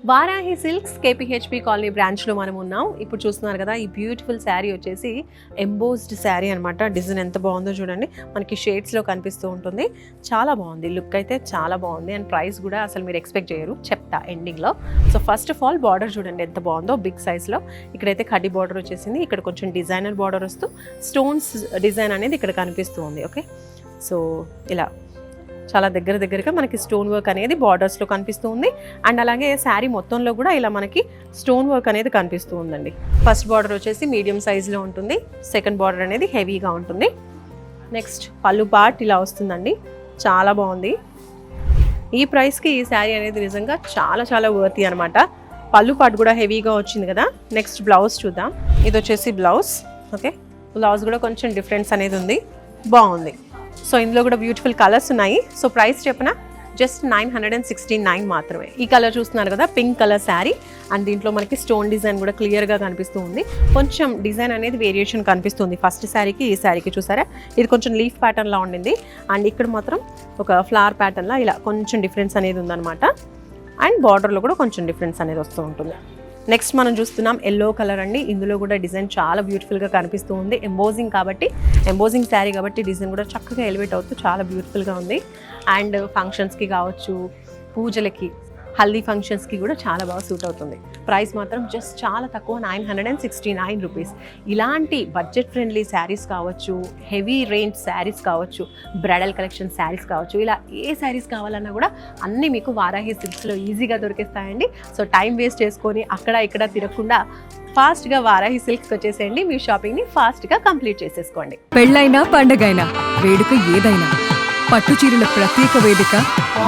Varahi silks కేపీహెచ్పి colony బ్రాంచ్లో మనం ఉన్నాం. ఇప్పుడు చూస్తున్నారు కదా, ఈ బ్యూటిఫుల్ శారీ వచ్చేసి ఎంబోస్డ్ శారీ అనమాట. డిజైన్ ఎంత బాగుందో చూడండి, మనకి షేడ్స్లో కనిపిస్తూ ఉంటుంది. చాలా బాగుంది, లుక్ అయితే చాలా బాగుంది. అండ్ ప్రైస్ కూడా అసలు మీరు ఎక్స్పెక్ట్ చేయరు, చెప్తా ఎండింగ్లో. So first of all border చూడండి ఎంత బాగుందో, బిగ్ సైజ్లో. ఇక్కడైతే కడ్డీ బార్డర్ వచ్చేసింది, ఇక్కడ కొంచెం డిజైనర్ బార్డర్ వస్తూ స్టోన్స్ డిజైన్ అనేది ఇక్కడ కనిపిస్తూ ఉంది. ఓకే, సో ఇలా చాలా దగ్గరగా మనకి స్టోన్ వర్క్ అనేది బార్డర్స్లో కనిపిస్తూ ఉంది. అండ్ అలాగే శారీ మొత్తంలో కూడా ఇలా మనకి స్టోన్ వర్క్ అనేది కనిపిస్తూ ఉందండి. ఫస్ట్ బార్డర్ వచ్చేసి మీడియం సైజ్లో ఉంటుంది, సెకండ్ బార్డర్ అనేది హెవీగా ఉంటుంది. నెక్స్ట్ పళ్ళు పార్ట్ ఇలా వస్తుందండి, చాలా బాగుంది. ఈ ప్రైస్కి ఈ శారీ అనేది నిజంగా చాలా వర్తీ అనమాట. పళ్ళు పార్ట్ కూడా హెవీగా వచ్చింది కదా. నెక్స్ట్ బ్లౌజ్ చూద్దాం. ఇది వచ్చేసి బ్లౌజ్. ఓకే, బ్లౌజ్ కూడా కొంచెం డిఫరెన్స్ అనేది ఉంది, బాగుంది. సో ఇందులో కూడా బ్యూటిఫుల్ కలర్స్ ఉన్నాయి. సో ప్రైస్ చెప్పిన జస్ట్ 969 మాత్రమే. ఈ కలర్ చూస్తున్నారు కదా, పింక్ కలర్ శారీ. అండ్ దీంట్లో మనకి స్టోన్ డిజైన్ కూడా క్లియర్గా కనిపిస్తూ ఉంది. కొంచెం డిజైన్ అనేది వేరియేషన్ కనిపిస్తుంది ఫస్ట్ శారీకి ఈ శారీకి. చూసారా, ఇది కొంచెం లీఫ్ ప్యాటర్న్లా ఉండింది. అండ్ ఇక్కడ మాత్రం ఒక ఫ్లవర్ ప్యాటర్న్లా ఇలా కొంచెం డిఫరెన్స్ అనేది ఉందన్నమాట. అండ్ బార్డర్లో కూడా కొంచెం డిఫరెన్స్ అనేది వస్తూ ఉంటుంది. నెక్స్ట్ మనం చూస్తున్నాం ఎల్లో కలర్ అండి. ఇందులో కూడా డిజైన్ చాలా బ్యూటిఫుల్గా కనిపిస్తూ ఉంది. ఎంబోజింగ్ శారీ కాబట్టి డిజైన్ కూడా చక్కగా ఎలివేట్ అవుతూ చాలా బ్యూటిఫుల్గా ఉంది. అండ్ ఫంక్షన్స్కి కావచ్చు, పూజలకి, హల్దీ ఫంక్షన్స్కి కూడా చాలా బాగా సూట్ అవుతుంది. ప్రైస్ మాత్రం జస్ట్ చాలా తక్కువ, 969 రూపీస్. ఇలాంటి బడ్జెట్ ఫ్రెండ్లీ శారీస్ కావచ్చు, హెవీ రేంజ్ శారీస్ కావచ్చు, బ్రైడల్ కలెక్షన్ శారీస్ కావచ్చు, ఇలా ఏ శారీస్ కావాలన్నా కూడా అన్నీ మీకు వారాహి సిల్క్స్లో ఈజీగా దొరికిస్తాయండి. సో టైం వేస్ట్ చేసుకొని అక్కడ ఇక్కడ తిరగకుండా ఫాస్ట్గా వారాహి సిల్క్స్కి వచ్చేసేయండి. మీ షాపింగ్ని ఫాస్ట్గా కంప్లీట్ చేసేసుకోండి. పెళ్ళైనా పండగైనా వేడుక ఏదైనా పట్టు చీరల ప్రత్యేక వేదిక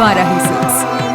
వారాహి సిల్క్స్.